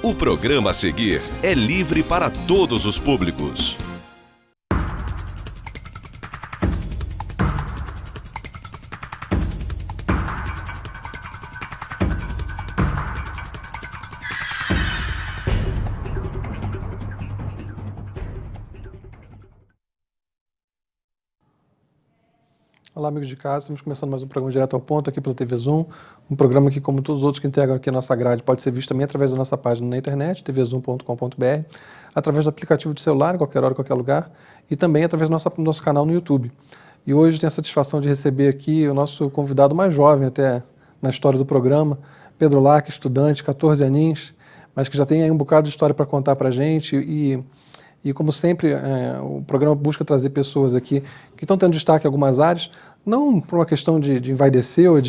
O programa a seguir é livre para todos os públicos. Olá, amigos de casa, estamos começando mais um programa Direto ao Ponto aqui pela TV Zoom, um programa que, como todos os outros que integram aqui a nossa grade, pode ser visto também através da nossa página na internet, tvzoom.com.br, através do aplicativo de celular, em qualquer hora, em qualquer lugar, e também através do nosso canal no YouTube. E hoje tenho a satisfação de receber aqui o nosso convidado mais jovem até na história do programa, Pedro Lac, estudante, 14 aninhos, mas que já tem aí um bocado de história para contar para a gente e como sempre, o programa busca trazer pessoas aqui que estão tendo destaque em algumas áreas, não por uma questão de envaidecer ou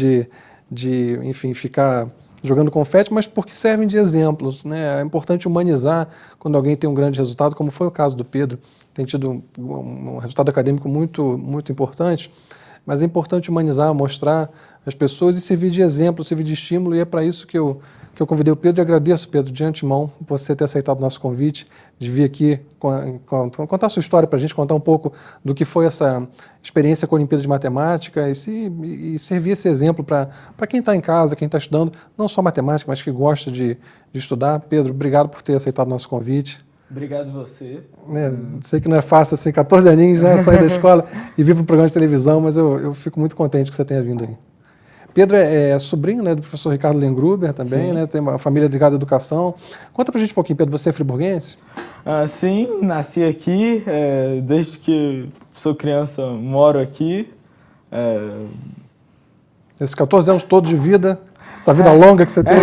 enfim, ficar jogando confete, mas porque servem de exemplos, né? É importante humanizar quando alguém tem um grande resultado, como foi o caso do Pedro, tem tido um resultado acadêmico muito, muito importante, mas é importante humanizar, mostrar as pessoas e servir de exemplo, servir de estímulo, e é para isso que eu convidei o Pedro, e agradeço, Pedro, de antemão, por você ter aceitado o nosso convite, de vir aqui contar a sua história para a gente, contar um pouco do que foi essa experiência com a Olimpíada de Matemática e servir esse exemplo para quem está em casa, quem está estudando, não só matemática, mas que gosta de estudar. Pedro, obrigado por ter aceitado o nosso convite. Obrigado você. Sei que não é fácil, assim, 14 aninhos, né, sair da escola e vir para um programa de televisão, mas eu fico muito contente que você tenha vindo aí. Pedro é sobrinho, né, do professor Ricardo Lengruber também, né, tem uma família ligada à educação. Conta pra gente um pouquinho, Pedro, você é friburguense? Sim, nasci aqui, desde que sou criança moro aqui. Esses 14 anos todos de vida, essa vida longa que você teve,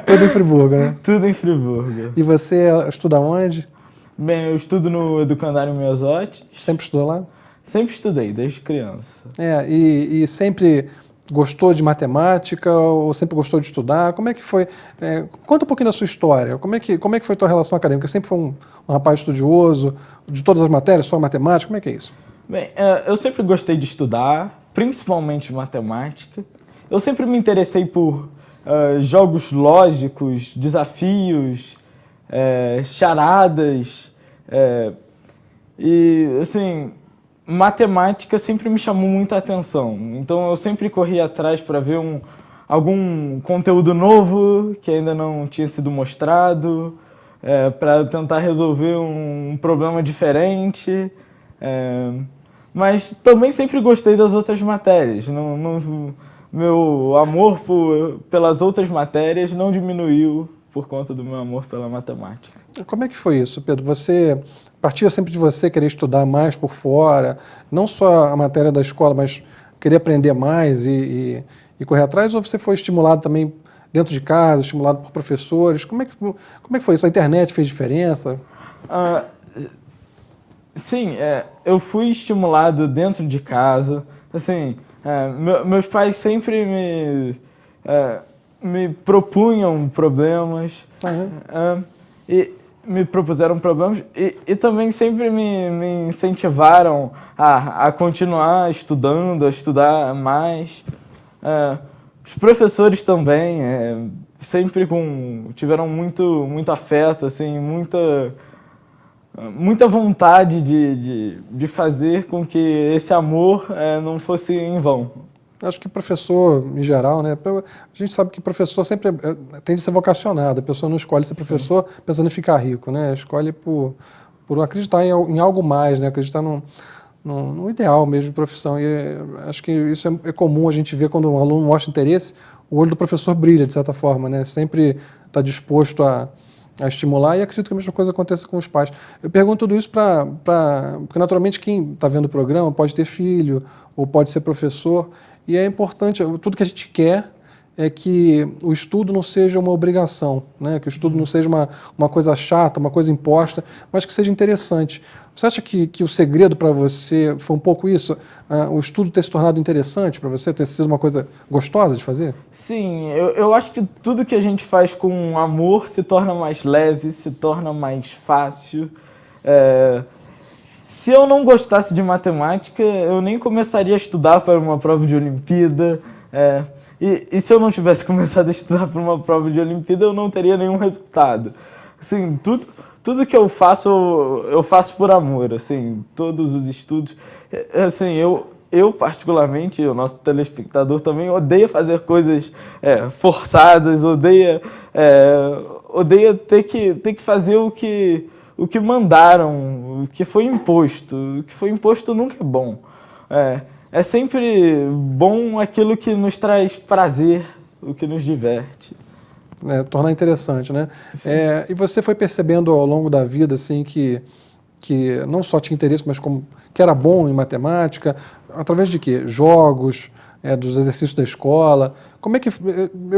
tudo em Friburgo, né? Tudo em Friburgo. E você estuda onde? Bem, eu estudo no Educandário Miosotti. Sempre estudou lá? Sempre estudei, desde criança. E sempre gostou de matemática ou sempre gostou de estudar? Como é que foi? Conta um pouquinho da sua história. Como é que foi a tua relação acadêmica? Sempre foi um rapaz estudioso, de todas as matérias, só matemática? Como é que é isso? Bem, eu sempre gostei de estudar, principalmente matemática. Eu sempre me interessei por jogos lógicos, desafios, charadas. E, assim, matemática sempre me chamou muita atenção. Então eu sempre corri atrás para ver algum conteúdo novo que ainda não tinha sido mostrado, para tentar resolver um problema diferente. Mas também sempre gostei das outras matérias. Meu amor pelas outras matérias não diminuiu por conta do meu amor pela matemática. Como é que foi isso, Pedro? Você partia sempre de você querer estudar mais por fora, não só a matéria da escola, mas querer aprender mais e correr atrás, ou você foi estimulado também dentro de casa, estimulado por professores? Como é que foi isso? A internet fez diferença? Sim, eu fui estimulado dentro de casa. Assim, meus pais sempre me propunham problemas. E me propuseram problemas e também sempre me incentivaram a continuar estudando, a estudar mais. Os professores também sempre tiveram muito afeto, assim, muita vontade de fazer com que esse amor não fosse em vão. Acho que professor, em geral, né? A gente sabe que professor sempre tem de ser vocacionado. A pessoa não escolhe ser professor pensando em ficar rico, né? Escolhe por acreditar em algo mais, né? Acreditar no ideal mesmo de profissão. E acho que isso é comum a gente ver quando um aluno mostra interesse, o olho do professor brilha, de certa forma, né? Sempre está disposto a estimular, e acredito que a mesma coisa aconteça com os pais. Eu pergunto tudo isso porque, naturalmente, quem está vendo o programa pode ter filho ou pode ser professor, e é importante, tudo que a gente quer é que o estudo não seja uma obrigação, né? Que o estudo não seja uma coisa chata, uma coisa imposta, mas que seja interessante. Você acha que o segredo para você foi um pouco isso? O estudo ter se tornado interessante para você, ter sido uma coisa gostosa de fazer? Sim, eu acho que tudo que a gente faz com amor se torna mais leve, se torna mais fácil. Se eu não gostasse de matemática, eu nem começaria a estudar para uma prova de Olimpíada. E se eu não tivesse começado a estudar para uma prova de Olimpíada, eu não teria nenhum resultado. Assim, tudo que eu faço por amor, assim, todos os estudos. Assim, eu particularmente, o nosso telespectador também odeia fazer coisas forçadas, odeia ter que fazer o que mandaram, o que foi imposto. O que foi imposto nunca é bom. É sempre bom aquilo que nos traz prazer, o que nos diverte. Tornar interessante, né? E você foi percebendo ao longo da vida, assim, que não só tinha interesse, mas que era bom em matemática, através de quê? Jogos, dos exercícios da escola. Como é que...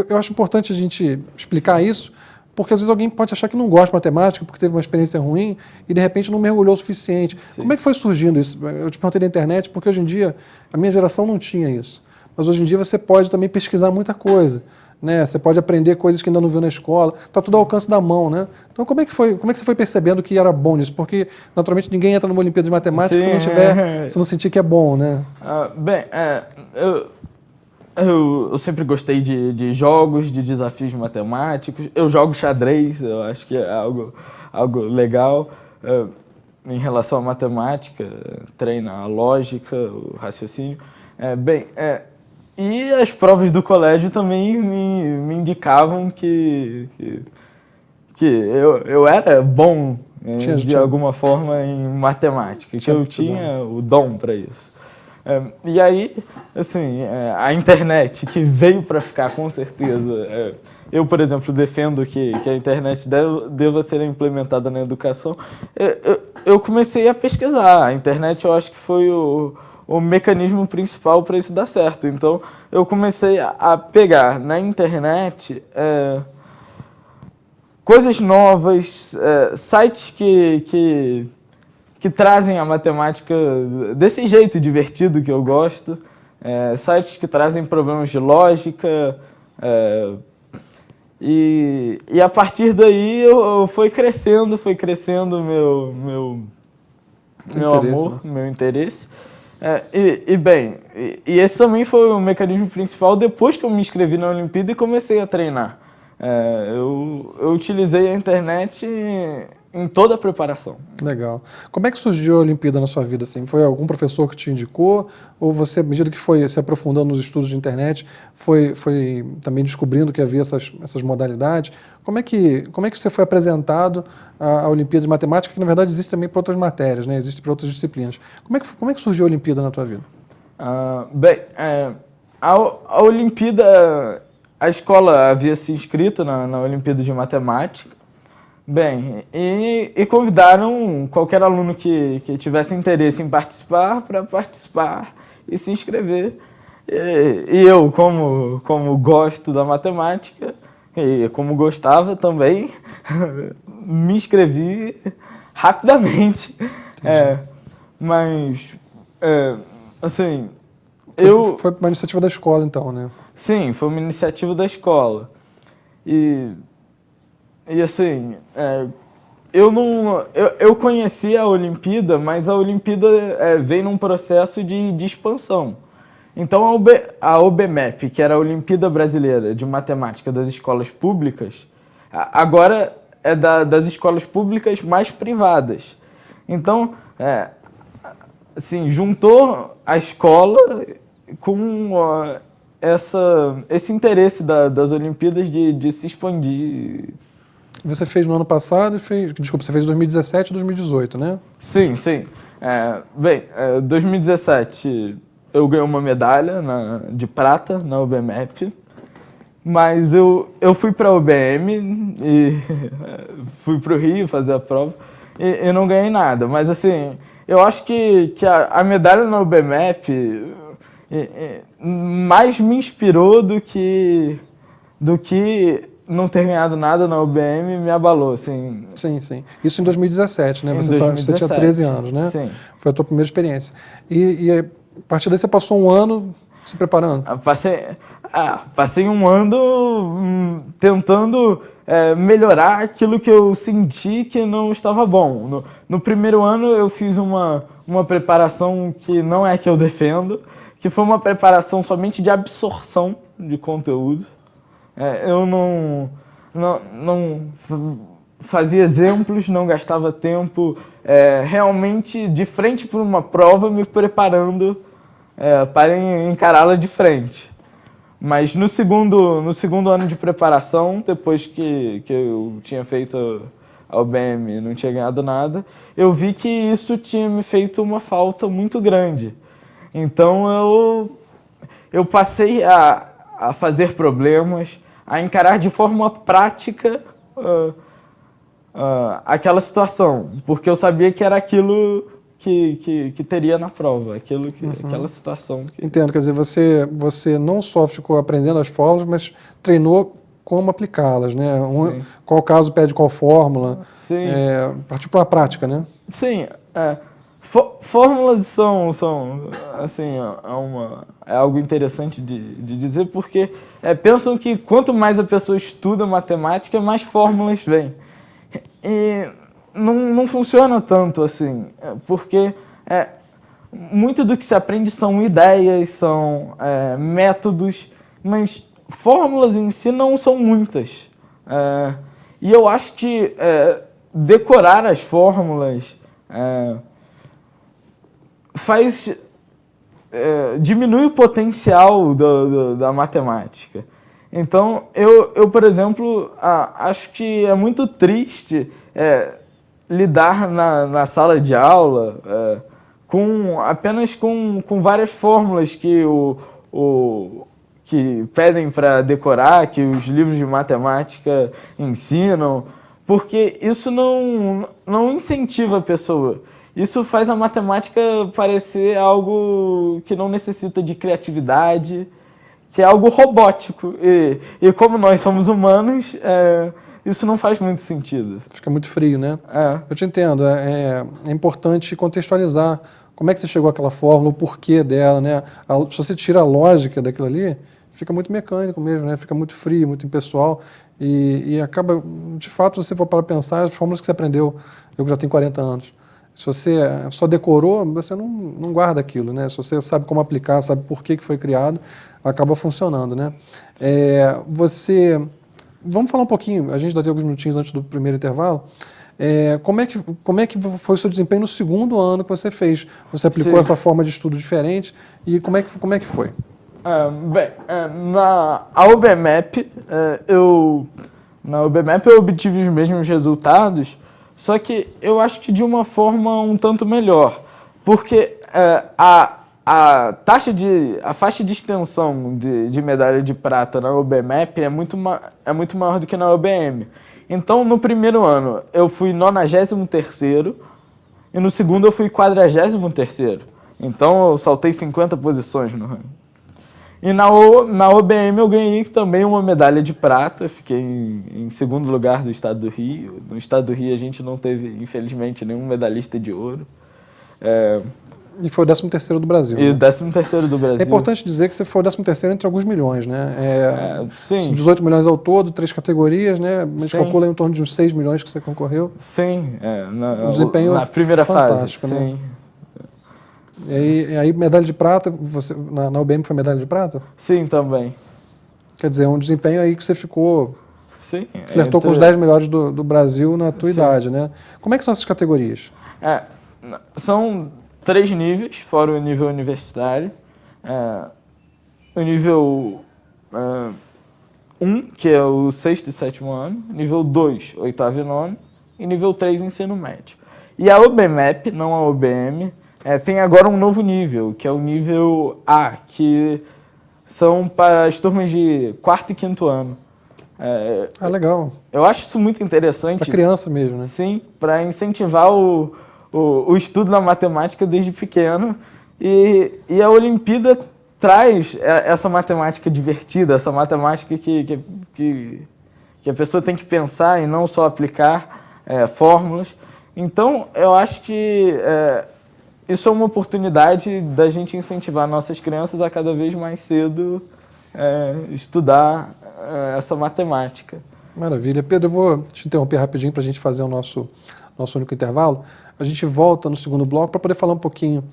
Eu acho importante a gente explicar isso, porque às vezes alguém pode achar que não gosta de matemática porque teve uma experiência ruim e de repente não mergulhou o suficiente. Sim. Como é que foi surgindo isso? Eu te perguntei na internet, porque hoje em dia a minha geração não tinha isso. Mas hoje em dia você pode também pesquisar muita coisa, né? Você pode aprender coisas que ainda não viu na escola. Está tudo ao alcance da mão, né? Então como é que você foi percebendo que era bom nisso? Porque naturalmente ninguém entra numa Olimpíada de Matemática se não sentir que é bom, né? Eu sempre gostei de jogos, de desafios matemáticos. Eu jogo xadrez, eu acho que é algo legal. Em relação à matemática, treina a lógica, o raciocínio. E as provas do colégio também me indicavam que eu era bom, de alguma forma, em matemática, que eu tinha o dom para isso. E aí, assim, a internet, que veio para ficar, com certeza. Eu, por exemplo, defendo que a internet deva ser implementada na educação. Eu comecei a pesquisar. A internet, eu acho que foi o mecanismo principal para isso dar certo. Então, eu comecei a pegar na internet coisas novas, sites que trazem a matemática desse jeito divertido que eu gosto, sites que trazem problemas de lógica, e a partir daí foi crescendo meu amor, meu interesse. E esse também foi o mecanismo principal depois que eu me inscrevi na Olimpíada e comecei a treinar. Eu utilizei a internet em toda a preparação. Legal. Como é que surgiu a Olimpíada na sua vida? Assim? Foi algum professor que te indicou? Ou você, à medida que foi se aprofundando nos estudos de internet, foi também descobrindo que havia essas modalidades? Como é que você foi apresentado à Olimpíada de Matemática, que na verdade existe também para outras matérias, né? Existe para outras disciplinas. Como é que surgiu a Olimpíada na tua vida? A Olimpíada, a escola havia se inscrito na Olimpíada de Matemática. E convidaram qualquer aluno que tivesse interesse em participar para participar e se inscrever. E eu, como gosto da matemática e como gostava também, me inscrevi rapidamente. Assim, Foi uma iniciativa da escola, então, né? Sim, foi uma iniciativa da escola. E assim, eu conhecia a Olimpíada, mas a Olimpíada veio num processo de expansão. Então a OBMEP, que era a Olimpíada Brasileira de Matemática das Escolas Públicas, agora é das escolas públicas mais privadas. Então, assim, juntou a escola com esse interesse das Olimpíadas de se expandir. Você fez no ano passado você fez em 2017 e 2018, né? Sim. 2017 eu ganhei uma medalha de prata na OBMEP, mas eu fui para a OBM e fui para o Rio fazer a prova e não ganhei nada. Mas assim, eu acho que a medalha na OBMEP mais me inspirou do que não ter ganhado nada na UBM me abalou, assim. Sim. Isso em 2017, né? Você 2017. Tinha 13 anos, né? Sim. Foi a tua primeira experiência. E a partir daí você passou um ano Se preparando? Passei um ano tentando melhorar aquilo que eu senti que não estava bom. No primeiro ano eu fiz uma preparação que não é que eu defendo, que foi uma preparação somente de absorção de conteúdo. Eu não fazia exemplos, não gastava tempo realmente de frente para uma prova, me preparando para encará-la de frente. Mas no segundo ano de preparação, depois que eu tinha feito a UBM e não tinha ganhado nada, eu vi que isso tinha me feito uma falta muito grande. Então eu passei a fazer problemas, a encarar de forma prática aquela situação, porque eu sabia que era aquilo que teria na prova, aquela situação. Entendo, quer dizer, você não só ficou aprendendo as fórmulas, mas treinou como aplicá-las, né? Qual caso pede qual fórmula. Sim. Partiu para a prática, né? Sim. Fórmulas são assim, é algo interessante de dizer, porque pensam que quanto mais a pessoa estuda matemática, mais fórmulas vêm. E não funciona tanto assim, porque muito do que se aprende são ideias, são métodos, mas fórmulas em si não são muitas. E eu acho que decorar as fórmulas diminui o potencial da matemática. Então, eu por exemplo, acho que é muito triste lidar na sala de aula apenas com várias fórmulas que pedem para decorar, que os livros de matemática ensinam, porque isso não incentiva a pessoa. Isso faz a matemática parecer algo que não necessita de criatividade, que é algo robótico. E como nós somos humanos, isso não faz muito sentido. Fica muito frio, né? Eu te entendo. É importante contextualizar como é que você chegou àquela fórmula, o porquê dela, né? Se você tira a lógica daquilo ali, fica muito mecânico mesmo, né? Fica muito frio, muito impessoal e acaba, de fato, você for para pensar, as fórmulas que você aprendeu, eu já tenho 40 anos, se você só decorou, você não guarda aquilo, né? Se você sabe como aplicar, sabe por que foi criado, acaba funcionando, né? Vamos falar um pouquinho, a gente ainda tem alguns minutinhos antes do primeiro intervalo. Como é que foi o seu desempenho no segundo ano que você fez? Você aplicou essa forma de estudo diferente e como é que foi? Na UBMAP, eu obtive os mesmos resultados, só que eu acho que de uma forma um tanto melhor, porque a faixa de extensão de medalha de prata na UBMAP é muito maior do que na UBM. Então, no primeiro ano, eu fui 93º e no segundo eu fui 43º. Então, eu saltei 50 posições no ranking. E na UBM eu ganhei também uma medalha de prata, fiquei em segundo lugar do estado do Rio. No estado do Rio a gente não teve, infelizmente, nenhum medalhista de ouro. E foi o 13º do Brasil. E o 13º do Brasil. É importante dizer que você foi o 13º entre alguns milhões, né? Sim. 18 milhões ao todo, 3 categorias, né? A gente calcula em torno de uns 6 milhões que você concorreu. Sim, um desempenho na primeira fase. Né? Sim. E aí, medalha de prata, na UBM foi medalha de prata? Sim, também. Quer dizer, um desempenho aí que você ficou... Sim. Flertou com os 10 melhores do Brasil na tua idade, né? Como é que são essas categorias? São 3 níveis, fora o nível universitário. O nível 1, que é o 6º e 7º ano. Nível 2, 8º e 9º. E nível 3, ensino médio. E a UBMAP, não a UBM, tem agora um novo nível, que é o nível A, que são para as turmas de 4º e 5º ano. Legal. Eu acho isso muito interessante. Para criança mesmo, né? Sim, para incentivar o estudo da matemática desde pequeno. E a Olimpíada traz essa matemática divertida, essa matemática que a pessoa tem que pensar e não só aplicar fórmulas. Então, eu acho que isso é uma oportunidade da gente incentivar nossas crianças a cada vez mais cedo estudar essa matemática. Maravilha. Pedro, eu vou te interromper rapidinho para a gente fazer o nosso único intervalo. A gente volta no segundo bloco para poder falar um pouquinho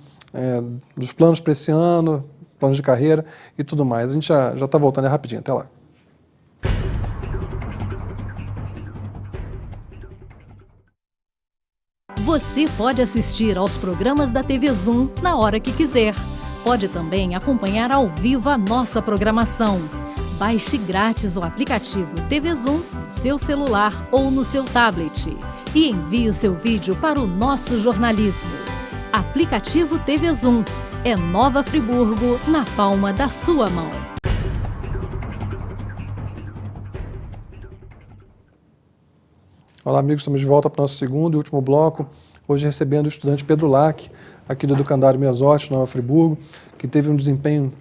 dos planos para esse ano, planos de carreira e tudo mais. A gente já está voltando rapidinho. Até lá. Você pode assistir aos programas da TV Zoom na hora que quiser. Pode também acompanhar ao vivo a nossa programação. Baixe grátis o aplicativo TV Zoom no seu celular ou no seu tablet e envie o seu vídeo para o nosso jornalismo. Aplicativo TV Zoom. É Nova Friburgo na palma da sua mão. Olá, amigos. Estamos de volta para o nosso segundo e último bloco. Hoje recebendo o estudante Pedro Lac, aqui do Educandário Mesote, Nova Friburgo, que teve um desempenho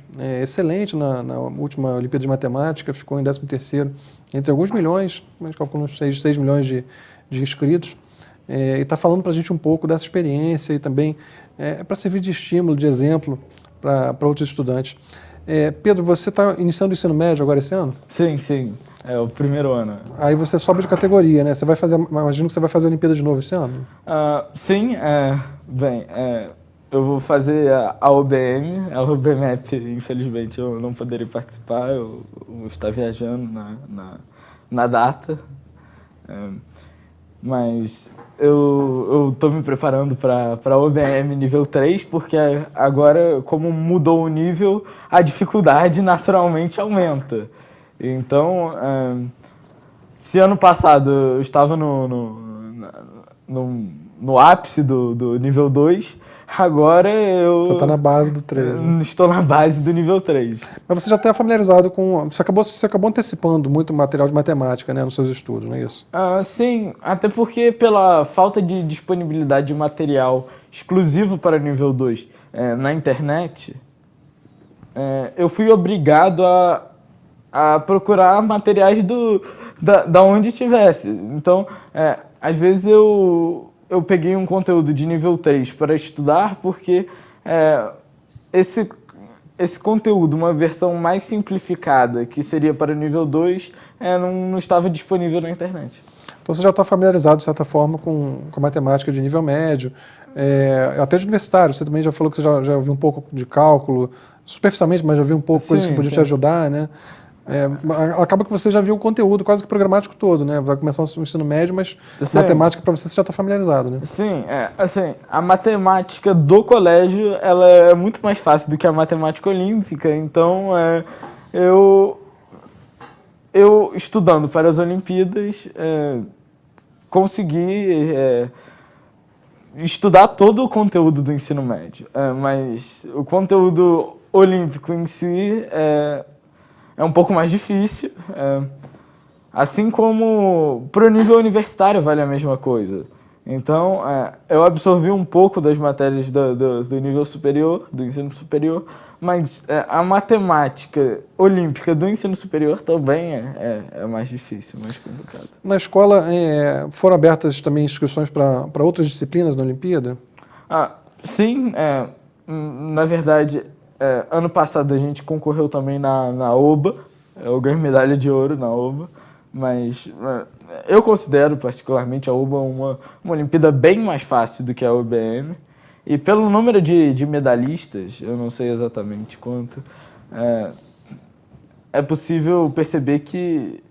excelente na última Olimpíada de Matemática, ficou em 13º, entre alguns milhões, mas calculam uns 6 milhões de inscritos, e está falando para a gente um pouco dessa experiência e também para servir de estímulo, de exemplo para outros estudantes. Pedro, você está iniciando o ensino médio agora esse ano? Sim, sim. É o primeiro ano. Aí você sobe de categoria, né? Você vai fazer, imagino que você vai fazer a Olimpíada de novo esse ano? Sim, eu vou fazer a OBM, a OBMAP, infelizmente eu não poderei participar, eu vou estar viajando na data, mas eu estou me preparando para a OBM nível 3, porque agora, como mudou o nível, a dificuldade naturalmente aumenta. Então, se ano passado eu estava no ápice do nível 2, agora eu... Você está na base do 3. Né? Estou na base do nível 3. Mas você já está familiarizado com... Você acabou antecipando muito material de matemática, né, nos seus estudos, não é isso? Sim, até porque pela falta de disponibilidade de material exclusivo para nível 2 na internet, eu fui obrigado a procurar materiais da onde tivesse. Então, às vezes eu peguei um conteúdo de nível 3 para estudar, porque esse conteúdo, uma versão mais simplificada, que seria para o nível 2, não estava disponível na internet. Então você já está familiarizado, de certa forma, com a matemática de nível médio, até de universitário. Você também já falou que você já ouviu um pouco de cálculo, superficialmente, mas já viu um pouco coisas que podiam te ajudar, né? Acaba que você já viu o conteúdo quase que programático todo, né? Vai começar o ensino médio, mas matemática para você já está familiarizado, né? Sim, assim, a matemática do colégio ela é muito mais fácil do que a matemática olímpica, então eu estudando para as Olimpíadas consegui estudar todo o conteúdo do ensino médio, mas o conteúdo olímpico em si é um pouco mais difícil, assim como para o nível universitário vale a mesma coisa. Então, eu absorvi um pouco das matérias do nível superior, do ensino superior, mas a matemática olímpica do ensino superior também é mais difícil, mais complicado. Na escola, foram abertas também inscrições para outras disciplinas na Olimpíada? Sim, na verdade... ano passado a gente concorreu também na OBA, eu ganhei medalha de ouro na OBA, mas eu considero particularmente a OBA uma Olimpíada bem mais fácil do que a OBM, e pelo número de medalhistas, eu não sei exatamente quanto, é possível perceber que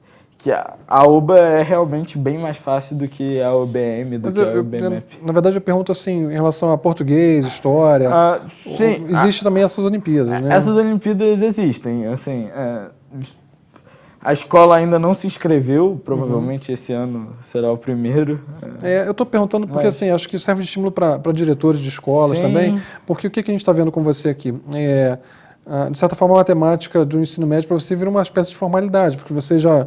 a OBA é realmente bem mais fácil do que a OBM, que a OBMAP. Na verdade, eu pergunto assim, em relação a português, história, sim, existe também essas Olimpíadas, né? Essas Olimpíadas existem, assim, a escola ainda não se inscreveu, provavelmente esse ano será o primeiro. Eu estou perguntando porque, assim, acho que serve de estímulo para diretores de escolas também, porque o que a gente está vendo com você aqui? De certa forma, a matemática do ensino médio para você vira uma espécie de formalidade, porque você já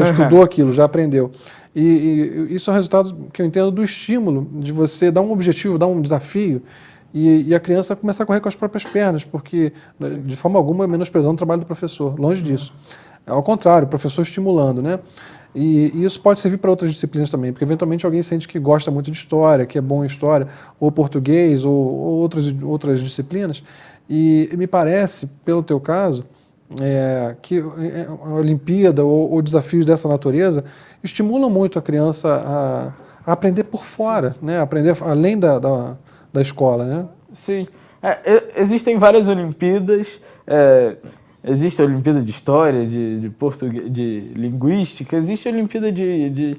estudou aquilo, já aprendeu. E isso é um resultado que eu entendo do estímulo, de você dar um objetivo, dar um desafio, e a criança começar a correr com as próprias pernas, porque, de forma alguma, é menosprezando o trabalho do professor, longe disso. Ao contrário, o professor estimulando, né? E isso pode servir para outras disciplinas também, porque eventualmente alguém sente que gosta muito de história, que é bom em história, ou português, ou outras disciplinas. E me parece, pelo teu caso, que a Olimpíada ou desafios dessa natureza estimulam muito a criança a aprender por fora, né? Aprender além da escola, né? Sim. Existem várias Olimpíadas. Existe a Olimpíada de História, de Português, de Linguística. Existe a Olimpíada de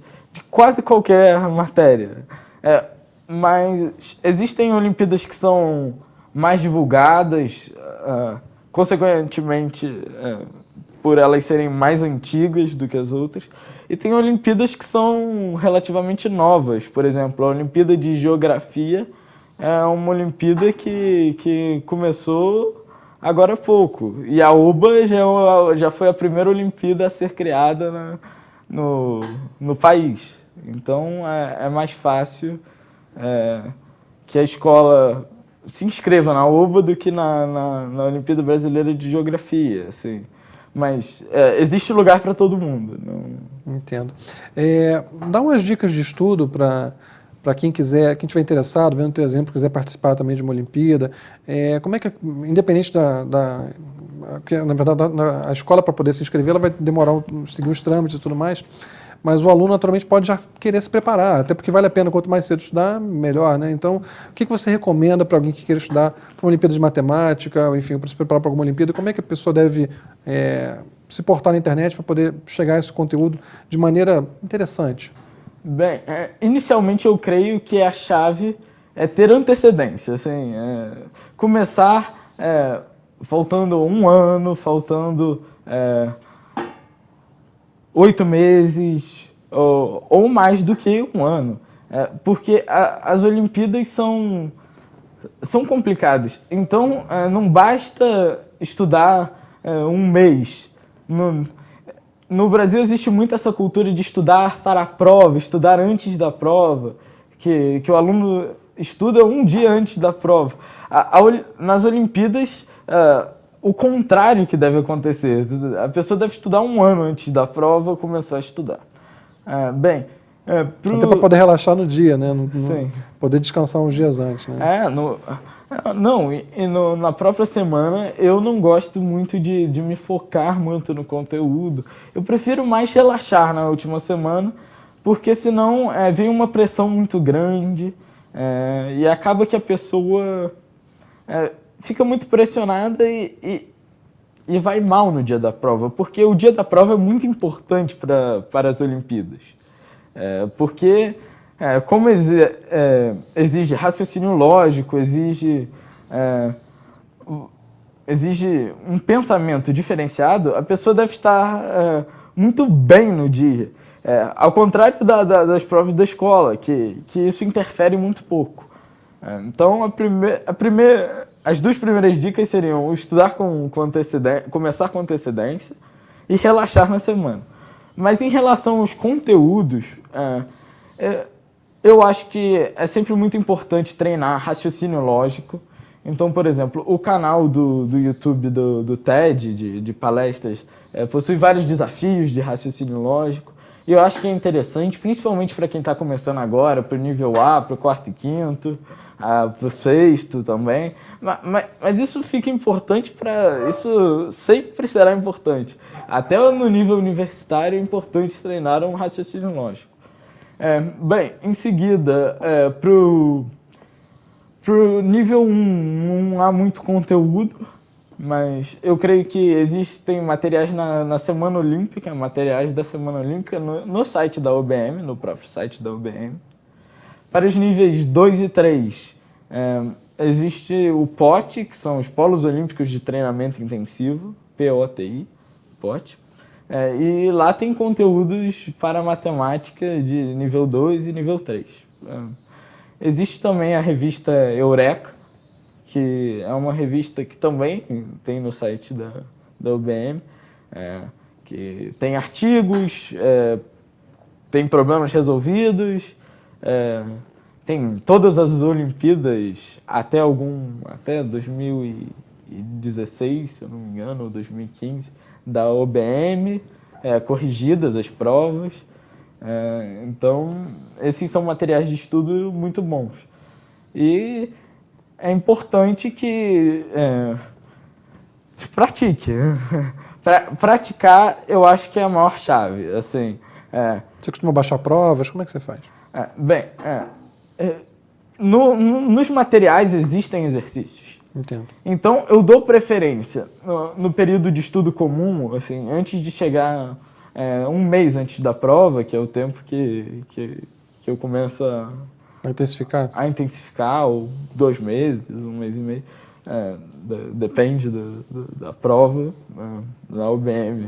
quase qualquer matéria. Mas existem Olimpíadas que são mais divulgadas, consequentemente, por elas serem mais antigas do que as outras. E tem Olimpíadas que são relativamente novas. Por exemplo, a Olimpíada de Geografia é uma Olimpíada que começou agora há pouco. E a OBA já foi a primeira Olimpíada a ser criada no país. Então, é mais fácil que a escola se inscreva na OBA do que na Olimpíada Brasileira de Geografia, assim. Mas existe lugar para todo mundo. Não... Entendo. Dá umas dicas de estudo para quem quiser, quem estiver interessado, vendo o teu exemplo, quiser participar também de uma Olimpíada. Como é que, independente que, na verdade, a escola, para poder se inscrever, ela vai demorar, seguir os trâmites e tudo mais, mas o aluno, naturalmente, pode já querer se preparar, até porque vale a pena, quanto mais cedo estudar, melhor, né? Então, o que você recomenda para alguém que queira estudar para uma Olimpíada de Matemática, ou enfim, para se preparar para alguma Olimpíada? Como é que a pessoa deve se portar na internet para poder chegar a esse conteúdo de maneira interessante? Bem, inicialmente eu creio que a chave é ter antecedência, assim, começar faltando um ano, faltando 8 meses ou mais do que um ano, porque as Olimpíadas são complicadas. Então, não basta estudar um mês. No Brasil existe muito essa cultura de estudar para a prova, estudar antes da prova, que o aluno estuda um dia antes da prova. Nas Olimpíadas, o contrário que deve acontecer. A pessoa deve estudar um ano antes da prova, começar a estudar. Até para poder relaxar no dia, né? Sim. Poder descansar uns dias antes, né? Na própria semana eu não gosto muito de me focar muito no conteúdo. Eu prefiro mais relaxar na última semana, porque senão vem uma pressão muito grande e acaba que a pessoa fica muito pressionada e vai mal no dia da prova, porque o dia da prova é muito importante para as Olimpíadas. Porque como exige raciocínio lógico, exige um pensamento diferenciado, a pessoa deve estar muito bem no dia. Ao contrário das provas da escola, que isso interfere muito pouco. Então, as duas primeiras dicas seriam estudar começar com antecedência e relaxar na semana. Mas em relação aos conteúdos, eu acho que é sempre muito importante treinar raciocínio lógico. Então, por exemplo, o canal do YouTube do TED, de palestras, possui vários desafios de raciocínio lógico. E eu acho que é interessante, principalmente para quem está começando agora, para o nível A, para o quarto e quinto, para o sexto também. Mas isso fica importante isso sempre será importante. Até no nível universitário é importante treinar um raciocínio lógico. Bem, em seguida, para o nível 1 não há muito conteúdo, mas eu creio que existem materiais na Semana Olímpica, materiais da Semana Olímpica no site da UBM, no próprio site da UBM. Para os níveis 2 e 3, existe o POT, que são os Polos Olímpicos de Treinamento Intensivo, POTI, POT. E lá tem conteúdos para matemática de nível 2 e nível 3. Existe também a revista Eureka, que é uma revista que também tem no site da UBM, que tem artigos, tem problemas resolvidos, tem todas as Olimpíadas até 2016, se eu não me engano, ou 2015, da OBM, corrigidas as provas. Então, esses são materiais de estudo muito bons. E é importante que se pratique. Praticar, eu acho que é a maior chave. Assim, Você costuma baixar provas? Como é que você faz? Nos materiais existem exercícios. Entendo. Então, eu dou preferência no período de estudo comum, assim, antes de chegar um mês antes da prova, que é o tempo que eu começo A intensificar? ou 2 meses, 1 mês e meio. Depende da prova. Na UBM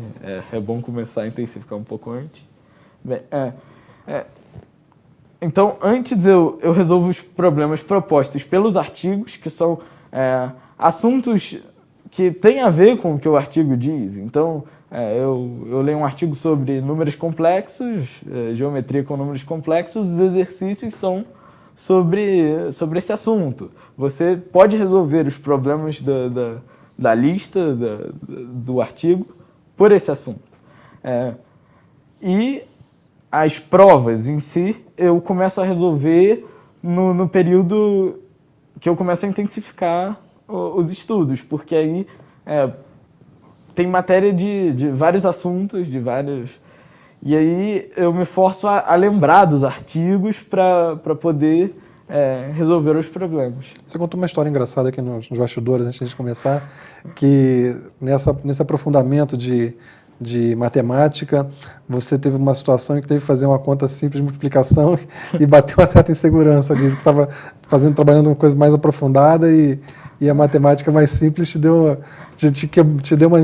é bom começar a intensificar um pouco antes. Então, antes eu resolvo os problemas propostos pelos artigos, que são assuntos que têm a ver com o que o artigo diz. Então, eu leio um artigo sobre números complexos, geometria com números complexos, os exercícios são sobre esse assunto. Você pode resolver os problemas da lista do artigo por esse assunto. E as provas em si, eu começo a resolver no período que eu começo a intensificar os estudos, porque aí tem matéria de vários assuntos, e aí eu me forço a lembrar dos artigos para poder resolver os problemas. Você contou uma história engraçada aqui nos bastidores, antes de começar, que nesse aprofundamento de matemática, você teve uma situação em que teve que fazer uma conta simples de multiplicação e bateu uma certa insegurança ali, que estava trabalhando uma coisa mais aprofundada e a matemática mais simples te deu uma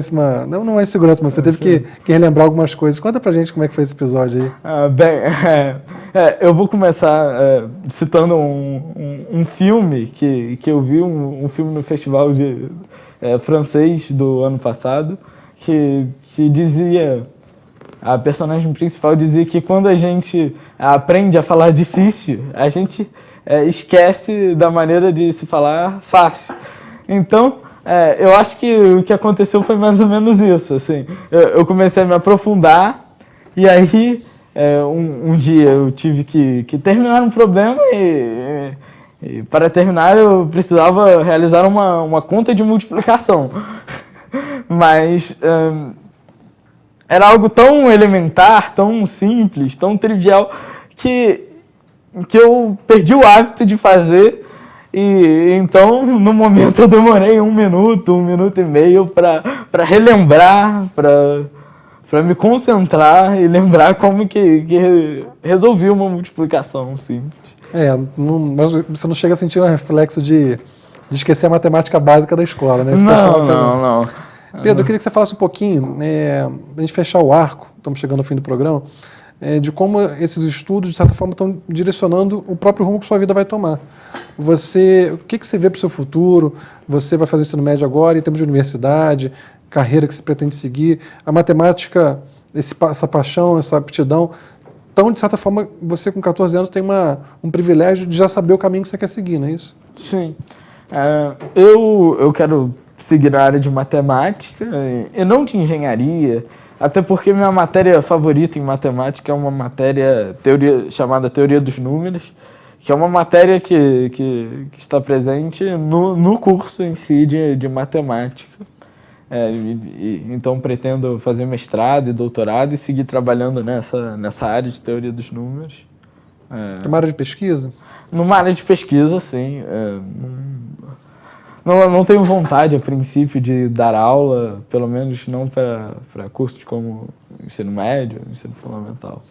não uma insegurança, mas você teve que relembrar algumas coisas. Conta pra gente como é que foi esse episódio aí. Eu vou começar citando um filme que eu vi, um filme no festival francês do ano passado, que dizia, a personagem principal dizia que quando a gente aprende a falar difícil, a gente esquece da maneira de se falar fácil. Então, eu acho que o que aconteceu foi mais ou menos isso. Assim, eu comecei a me aprofundar e aí um dia eu tive que terminar um problema e para terminar eu precisava realizar uma conta de multiplicação. Mas era algo tão elementar, tão simples, tão trivial, que eu perdi o hábito de fazer. E então, no momento, eu demorei 1 minuto, 1 minuto e meio para relembrar, para me concentrar e lembrar como que resolvi uma multiplicação simples. Mas você não chega a sentir um reflexo de esquecer a matemática básica da escola, né? Não. Pedro, eu queria que você falasse um pouquinho, para a gente fechar o arco, estamos chegando ao fim do programa, de como esses estudos, de certa forma, estão direcionando o próprio rumo que sua vida vai tomar. O que você vê para o seu futuro? Você vai fazer o ensino médio agora, em termos de universidade, carreira que você pretende seguir, a matemática, essa paixão, essa aptidão. Então, de certa forma, você com 14 anos tem um privilégio de já saber o caminho que você quer seguir, não é isso? Sim. Eu quero seguir a área de matemática e não de engenharia, até porque minha matéria favorita em matemática é uma matéria chamada Teoria dos Números, que é uma matéria que está presente no curso em si de matemática. Então pretendo fazer mestrado e doutorado e seguir trabalhando nessa área de Teoria dos Números. Uma área de pesquisa? Numa área de pesquisa, sim. Não tenho vontade, a princípio, de dar aula, pelo menos não para cursos como ensino médio, ensino fundamental.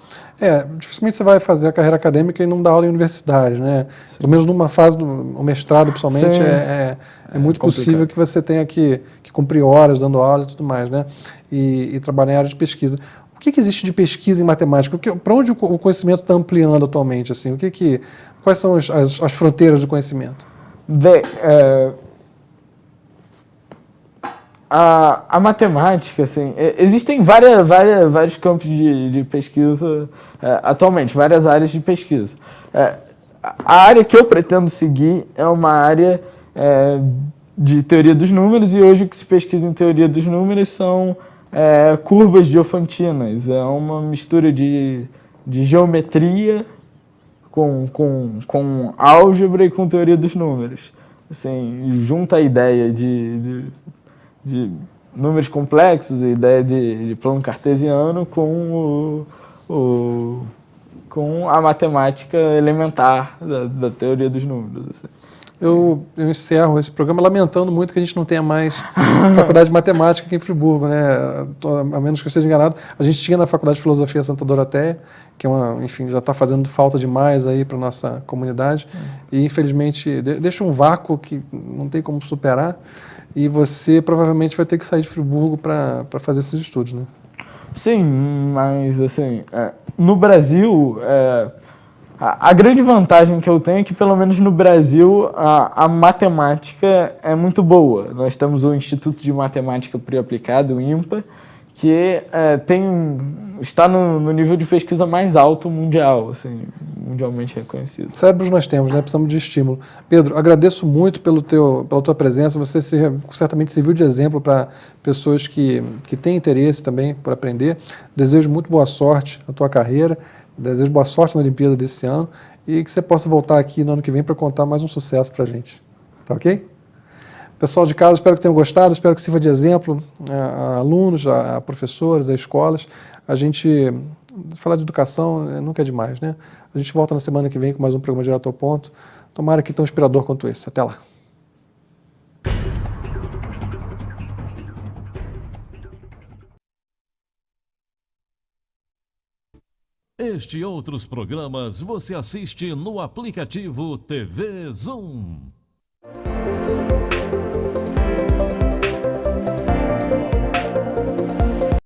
Dificilmente você vai fazer a carreira acadêmica e não dar aula em universidade, né? Sim. Pelo menos numa fase do mestrado, principalmente, é muito complicado. Possível que você tenha que cumprir horas dando aula e tudo mais, né? E trabalhar em área de pesquisa. O que existe de pesquisa em matemática? Para onde o conhecimento está ampliando atualmente? Assim? Quais são as fronteiras do conhecimento? Bem, a matemática, assim, existem vários campos de pesquisa atualmente, várias áreas de pesquisa. A área que eu pretendo seguir é uma área de teoria dos números, e hoje o que se pesquisa em teoria dos números são curvas diofantinas. É uma mistura de geometria com álgebra e com teoria dos números. Assim, junta a ideia de números complexos, a ideia de plano cartesiano com a matemática elementar da teoria dos números. Assim. Eu encerro esse programa lamentando muito que a gente não tenha mais faculdade de matemática aqui em Friburgo, né? A menos que eu esteja enganado. A gente tinha na Faculdade de Filosofia Santa Doroteia, que é enfim, já está fazendo falta demais aí para a nossa comunidade. E, infelizmente, deixa um vácuo que não tem como superar. E você provavelmente vai ter que sair de Friburgo para fazer esses estudos, né? Sim, mas, assim, no Brasil... A grande vantagem que eu tenho é que, pelo menos no Brasil, a matemática é muito boa. Nós temos o Instituto de Matemática Aplicada, o INPA, que está no nível de pesquisa mais alto mundial, assim, mundialmente reconhecido. Cérebros nós temos, né? Precisamos de estímulo. Pedro, agradeço muito pela tua presença. Você certamente serviu de exemplo para pessoas que têm interesse também por aprender. Desejo muito boa sorte na tua carreira. Desejo boa sorte na Olimpíada desse ano e que você possa voltar aqui no ano que vem para contar mais um sucesso para a gente. Tá ok? Pessoal de casa, espero que tenham gostado, espero que sirva de exemplo a alunos, a professores, a escolas. A gente, falar de educação nunca é demais, né? A gente volta na semana que vem com mais um programa Direto ao Ponto. Tomara que tão inspirador quanto esse. Até lá. Este e outros programas você assiste no aplicativo TV Zoom.